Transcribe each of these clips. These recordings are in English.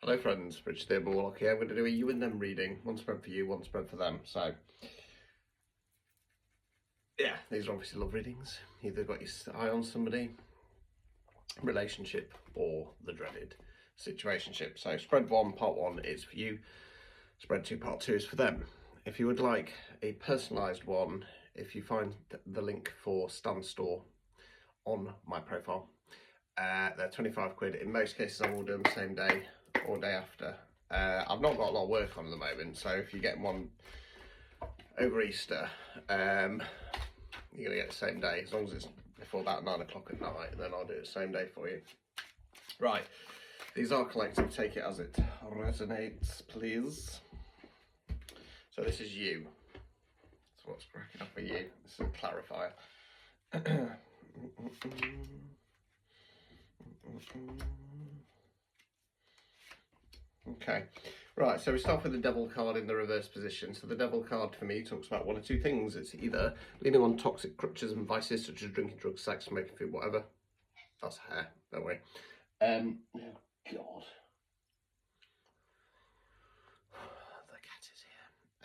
Hello friends, Richard the Warlock here. I'm going to do a you and them reading. One spread for you, one spread for them. So, yeah, these are obviously love readings. Either got your eye on somebody, relationship, or the dreaded situationship. So spread 1, part 1 is for you. Spread 2, part 2 is for them. If you would like a personalised one, if you find the link for Stan Store on my profile, they're 25 quid. In most cases I will do them same day or day after. I've not got a lot of work on at the moment, so if you get one over Easter, you're going to get the same day. As long as it's before about 9 o'clock at night, then I'll do it the same day for you. Right, these are collective, take it as it resonates, please. So this is you. That's what's cracking up with you. This is a clarifier. Okay, right, so we start with the devil card in the reverse position. So the devil card for me talks about one of two things. It's either leaning on toxic crutches and vices such as drinking, drugs, sex, smoking, food, whatever. That's hair, don't worry. Oh God. The cat is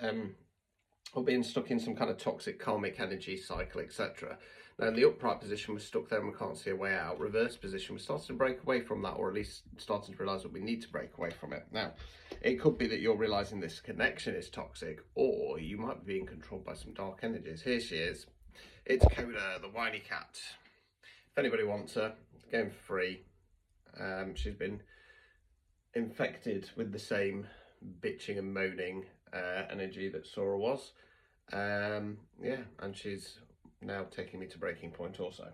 here. Or being stuck in some kind of toxic karmic energy cycle, etc. Now in the upright position we're stuck there and we can't see a way out. Reverse position we're starting to break away from that, or at least starting to realise that we need to break away from it. Now it could be that you're realising this connection is toxic, or you might be being controlled by some dark energies. Here she is. It's Coda, the whiny cat. If anybody wants her, it's going for free. She's been infected with the same bitching and moaning energy that Sora was. Yeah, and she's now taking me to breaking point also.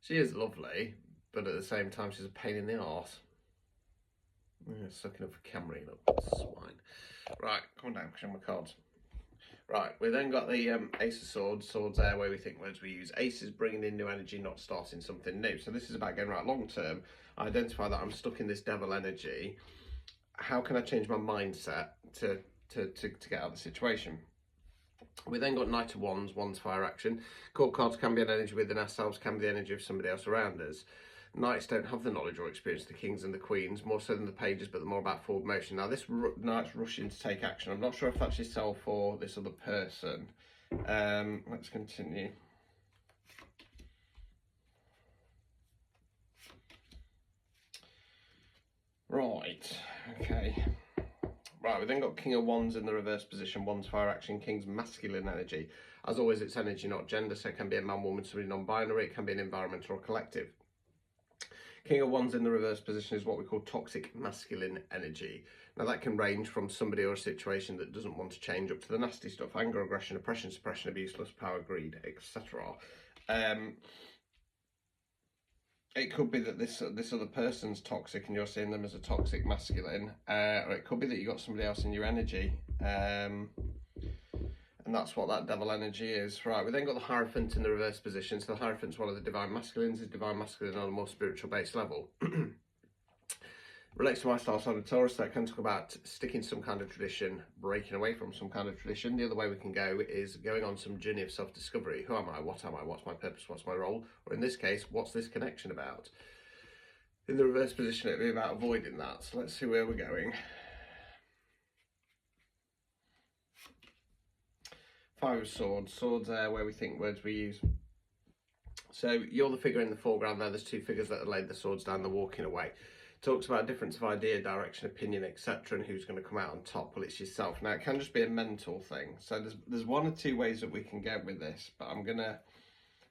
She is lovely, but at the same time she's a pain in the arse. Yeah, sucking up for camera, you little swine. Right, come down, show my cards. Right, we then got the Ace of Swords, Swords there, where we think words we use. Ace is bringing in new energy, not starting something new. So this is about getting right long term. I identify that I'm stuck in this devil energy. How can I change my mindset to get out of the situation? We then got Knight of Wands, Wands fire action. Court cards can be an energy within ourselves, can be the energy of somebody else around us. Knights don't have the knowledge or experience of the kings and the queens, more so than the pages, but they're more about forward motion. Now this knight's rushing to take action. I'm not sure if that's yourself or this other person. Let's continue. Right, okay. Right, we then got King of Wands in the reverse position, Wands fire action, King's masculine energy. As always, it's energy, not gender, so it can be a man, woman, somebody non-binary, it can be an environment or a collective. King of Wands in the reverse position is what we call toxic masculine energy. Now that can range from somebody or a situation that doesn't want to change up to the nasty stuff, anger, aggression, oppression, suppression, abuse, lust, power, greed, etc. It could be that this other person's toxic and you're seeing them as a toxic masculine, or it could be that you got somebody else in your energy, and that's what that devil energy is. Right, we then got the Hierophant in the reverse position. So the Hierophant's one of the divine masculines, is divine masculine on a more spiritual based level. Relates to my star sign of Taurus, so I can talk about sticking to some kind of tradition, breaking away from some kind of tradition. The other way we can go is going on some journey of self-discovery. Who am I? What am I? What's my purpose? What's my role? Or in this case, what's this connection about? In the reverse position, it'd be about avoiding that. So let's see where we're going. Five of Swords. Swords there, where we think words we use. So you're the figure in the foreground there. There's two figures that have laid the swords down, they're walking away. Talks about a difference of idea, direction, opinion, etc., and who's going to come out on top. Well, it's yourself. Now, it can just be a mental thing. So there's one or two ways that we can get with this, but I'm gonna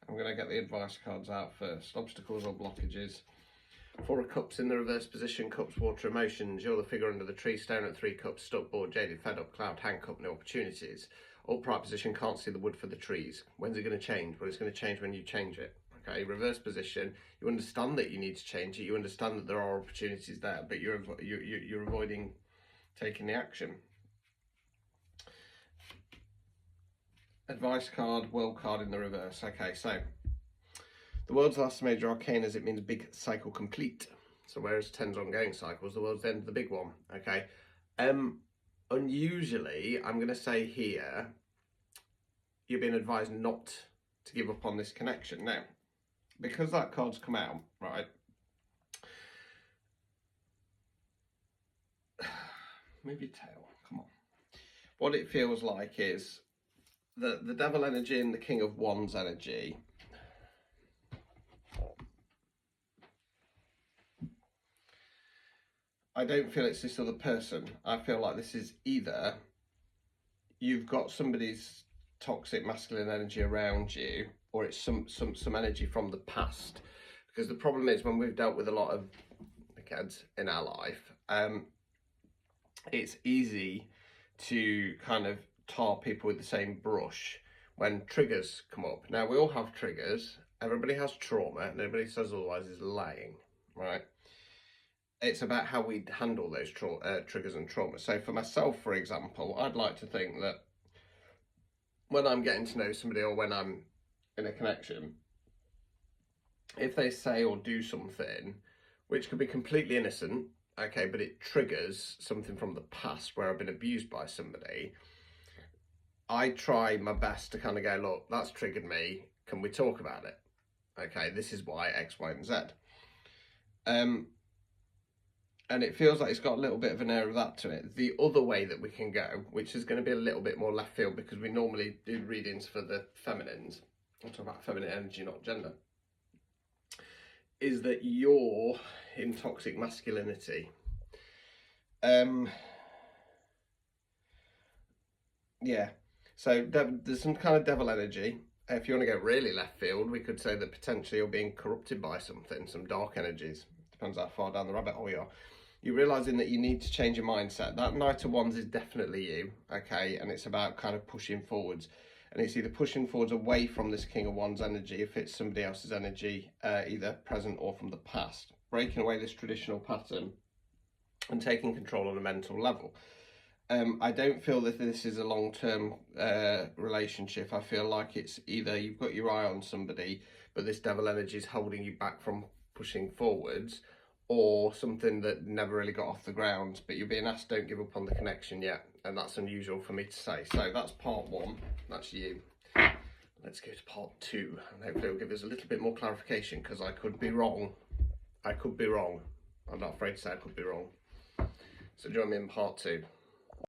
get the advice cards out first. Obstacles or blockages. Four of Cups in the reverse position. Cups, water, emotions. You're the figure under the tree, staring at 3 cups, stuck, bored, jaded, fed up, cloud, handcuffed, no opportunities. Upright position, can't see the wood for the trees. When's it going to change? Well, it's going to change when you change it. Okay, reverse position, you understand that you need to change it, you understand that there are opportunities there, but you're avoiding taking the action. Advice card, world card in the reverse. Okay, so the world's last major arcane, as it means big cycle complete. So whereas 10's ongoing cycles, the world's the end of the big one. Okay, unusually, I'm going to say here, you're being advised not to give up on this connection. Now, because that card's come out, right, Move your tail. Come on. What it feels like is the devil energy and the king of wands energy. I don't feel it's this other person. I feel like this is either you've got somebody's toxic masculine energy around you, or it's some energy from the past. Because the problem is, when we've dealt with a lot of kids in our life, it's easy to kind of tar people with the same brush when triggers come up. Now, we all have triggers. Everybody has trauma, and everybody says otherwise is lying, right? It's about how we handle those triggers and trauma. So for myself, for example, I'd like to think that when I'm getting to know somebody, or when I'm in a connection, if they say or do something which could be completely innocent, okay, but it triggers something from the past where I've been abused by somebody, I try my best to kind of go, look, that's triggered me. Can we talk about it? Okay, this is why X, Y, and Z. And it feels like it's got a little bit of an air of that to it. The other way that we can go, which is going to be a little bit more left field because we normally do readings for the feminines, I'll talk about feminine energy, not gender, is that you're in toxic masculinity. Yeah, so there's some kind of devil energy. If you want to go really left field, we could say that potentially you're being corrupted by something, some dark energies. Depends how far down the rabbit hole you are. You're realising that you need to change your mindset. That Knight of Wands is definitely you, okay? And it's about kind of pushing forwards. And it's either pushing forwards away from this King of Wands energy, if it's somebody else's energy, either present or from the past. Breaking away this traditional pattern and taking control on a mental level. I don't feel that this is a long-term relationship. I feel like it's either you've got your eye on somebody, but this devil energy is holding you back from pushing forwards, or something that never really got off the ground, but you're being asked don't give up on the connection yet, and that's unusual for me to say. So that's part one, that's you. Let's go to part two, and hopefully it'll give us a little bit more clarification, because I could be wrong. I could be wrong. I'm not afraid to say I could be wrong. So join me in part two.